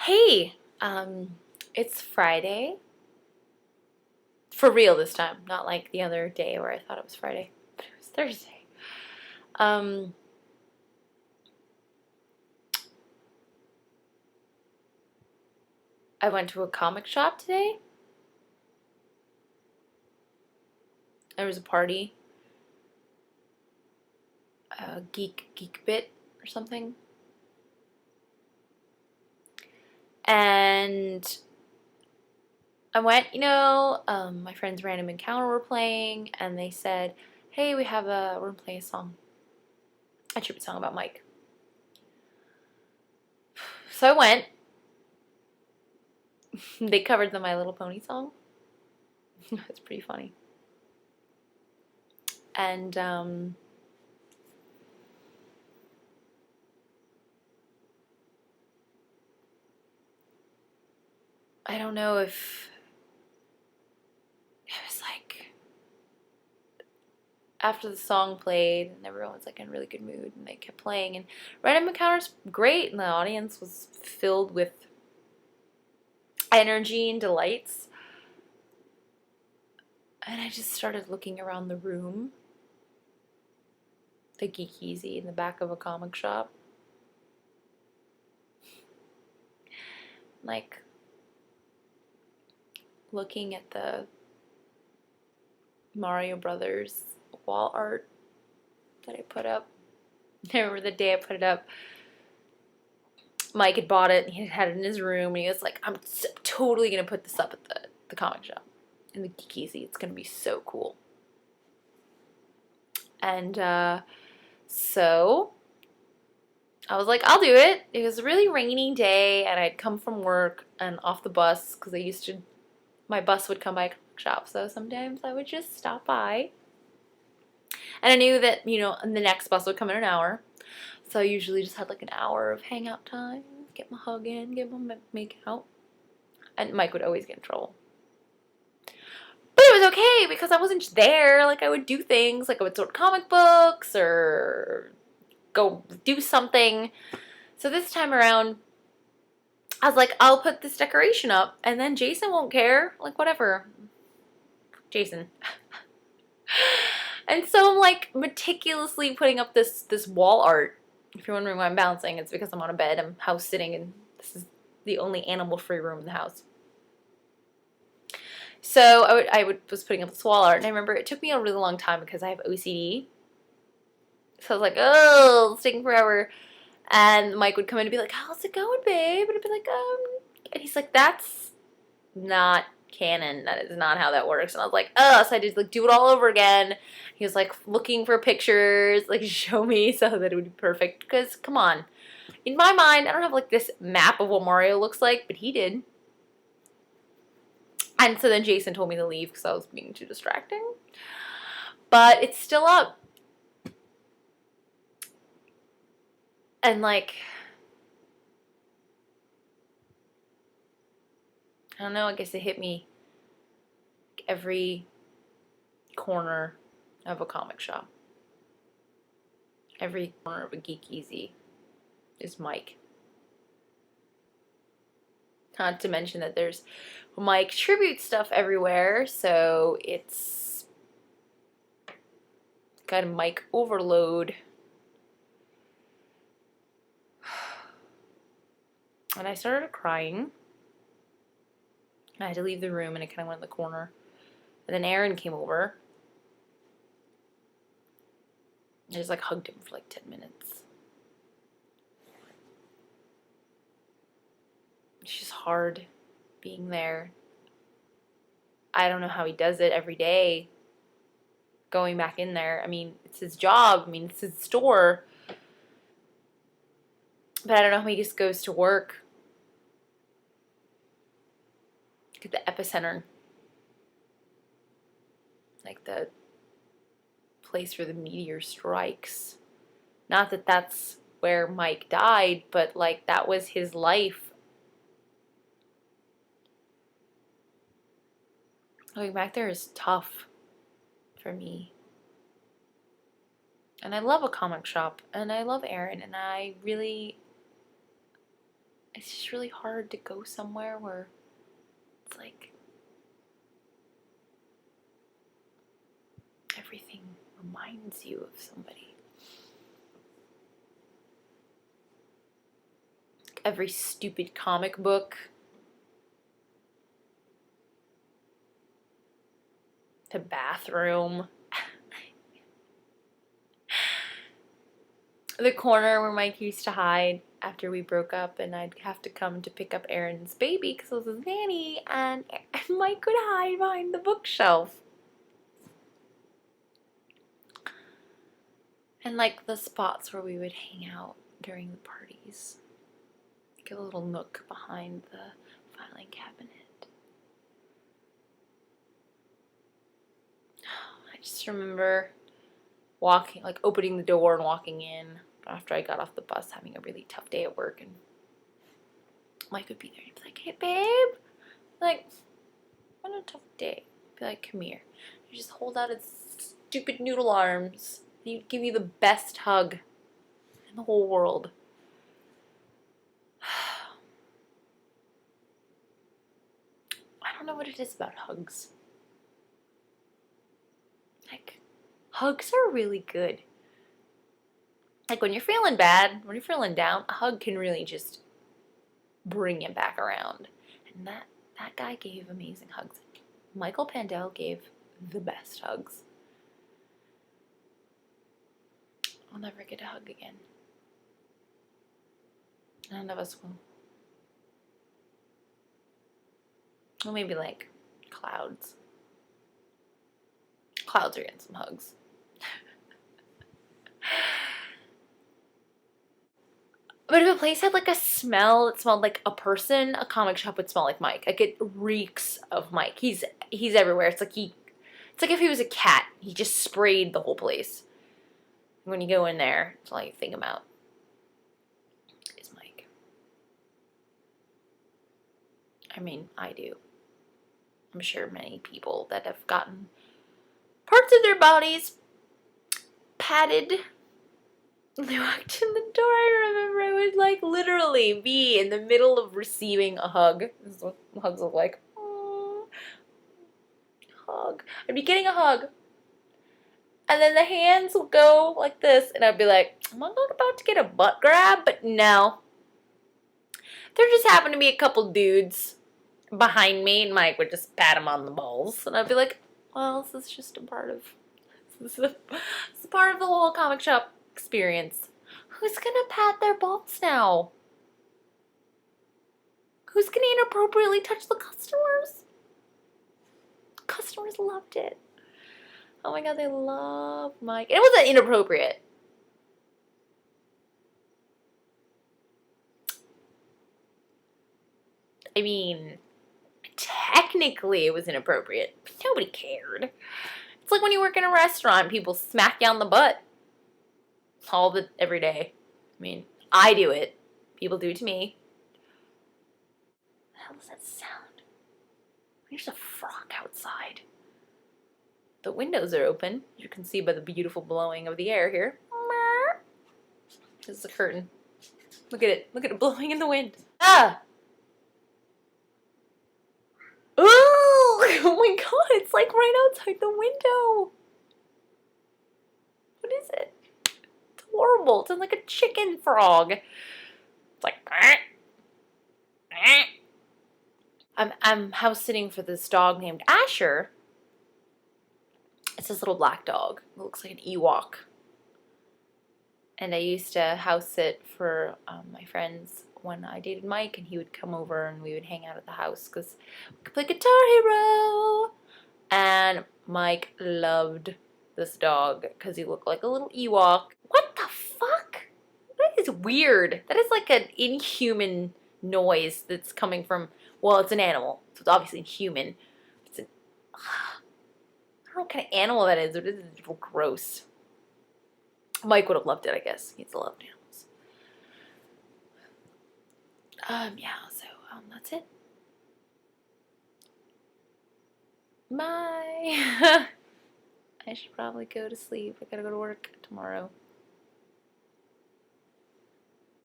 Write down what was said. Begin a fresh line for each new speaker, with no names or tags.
Hey, it's Friday. For real this time, not like the other day where I thought it was Friday, but it was Thursday. Um, I went to a comic shop today. There was a party, a geek bit or something. And I went, my friends Random Encounter were playing and they said, "Hey, we're gonna play a tribute song about Mike." So I went. They covered the My Little Pony song. It's pretty funny. And I don't know if it was like after the song played and everyone was like in a really good mood and they kept playing and Random Encounters great and the audience was filled with energy and delights. And I just started looking around the room, the Geek Easy in the back of a comic shop. Like looking at the Mario Brothers wall art that I put up. I remember the day I put it up, Mike had bought it and he had it in his room and he was like, I'm totally gonna put this up at the comic shop in the Geek Easy. It's gonna be so cool. And so I was like, I'll do it. It was a really rainy day and I'd come from work and off the bus because my bus would come by comic shop. So sometimes I would just stop by. And I knew that, the next bus would come in an hour. So I usually just had like an hour of hangout time, get my hug in, get my make out. And Mike would always get in trouble. But it was okay because I wasn't just there. Like I would do things, like I would sort comic books or go do something. So this time around, I was like, I'll put this decoration up and then Jason won't care. Like whatever. Jason. And so I'm like meticulously putting up this wall art. If you're wondering why I'm bouncing, it's because I'm on a bed. I'm house sitting and this is the only animal-free room in the house. So was putting up this wall art, and I remember it took me a really long time because I have OCD. So I was like, oh, it's taking forever. And Mike would come in and be like, how's it going, babe? And I'd be like, and he's like, that's not canon. That is not how that works. And I was like, oh, so I just like do it all over again. He was like looking for pictures, like show me so that it would be perfect. Because come on, in my mind, I don't have like this map of what Mario looks like, but he did. And so then Jason told me to leave because I was being too distracting. But it's still up. And like, I don't know, I guess it hit me every corner of a comic shop. Every corner of a Geek Easy is Mike. Not to mention that there's Mike tribute stuff everywhere, so it's kind of Mike overload. And I started crying. I had to leave the room and I kind of went in the corner. And then Aaron came over. I just like hugged him for like 10 minutes. It's just hard being there. I don't know how he does it every day. Going back in there. I mean, it's his job. I mean, it's his store. But I don't know how he just goes to work. At the epicenter. Like the place where the meteor strikes. Not that that's where Mike died, but like that was his life. Going back there is tough for me. And I love a comic shop, and I love Aaron, and I really it's just really hard to go somewhere where it's like everything reminds you of somebody. Every stupid comic book, the bathroom, the corner where Mike used to hide after we broke up, and I'd have to come to pick up Aaron's baby because I was his nanny, and Mike would hide behind the bookshelf. And like the spots where we would hang out during the parties. Like a little nook behind the filing cabinet. I just remember walking, like opening the door and walking in after I got off the bus, having a really tough day at work, and Mike would be there and he'd be like, "Hey babe," like, "What a tough day." I'd be like, "Come here." He'd just hold out his stupid noodle arms. He'd give you the best hug in the whole world. I don't know what it is about hugs. Like, hugs are really good. Like when you're feeling bad, when you're feeling down, a hug can really just bring you back around. And that guy gave amazing hugs. Michael Pandel gave the best hugs. I'll never get a hug again. None of us will. Well, maybe like clouds. Clouds are getting some hugs. But if a place had like a smell, it smelled like a person, a comic shop would smell like Mike. Like it reeks of Mike. He's everywhere. It's like if he was a cat. He just sprayed the whole place. When you go in there, it's all you think about is Mike. I mean, I do. I'm sure many people that have gotten parts of their bodies patted when they walked in the door. I remember I would like literally be in the middle of receiving a hug. This is what hugs look like. Aww. Hug. I'd be getting a hug. And then the hands would go like this, and I'd be like, am I not about to get a butt grab? But no. There just happened to be a couple dudes behind me, and Mike would just pat him on the balls. And I'd be like, well, this is just a part of, this is a part of the whole comic shop experience. Who's gonna pat their balls now? Who's gonna inappropriately touch the customers? Customers loved it. Oh my god, they love Mike. It wasn't inappropriate. I mean, technically it was inappropriate, but nobody cared. It's like when you work in a restaurant, people smack you on the butt every day. I mean, I do it. People do it to me. What the hell does that sound? There's a frog outside. The windows are open. You can see by the beautiful blowing of the air here. This is a curtain. Look at it. Look at it blowing in the wind. Ah! Ooh! Oh my god, it's like right outside the window. What is it? It's horrible. It's like a chicken frog. It's like I'm house sitting for this dog named Asher. It's this little black dog. It looks like an Ewok. And I used to house sit for my friends when I dated Mike, and he would come over and we would hang out at the house because we could play Guitar Hero. And Mike loved this dog because he looked like a little Ewok. What the fuck? That is weird. That is like an inhuman noise that's coming from, well, it's an animal, so it's obviously human. It's an, I don't know what kind of animal that is, but it is gross. Mike would have loved it, I guess. He's loved animals. Yeah, so, that's it. Bye. I should probably go to sleep. I gotta go to work tomorrow.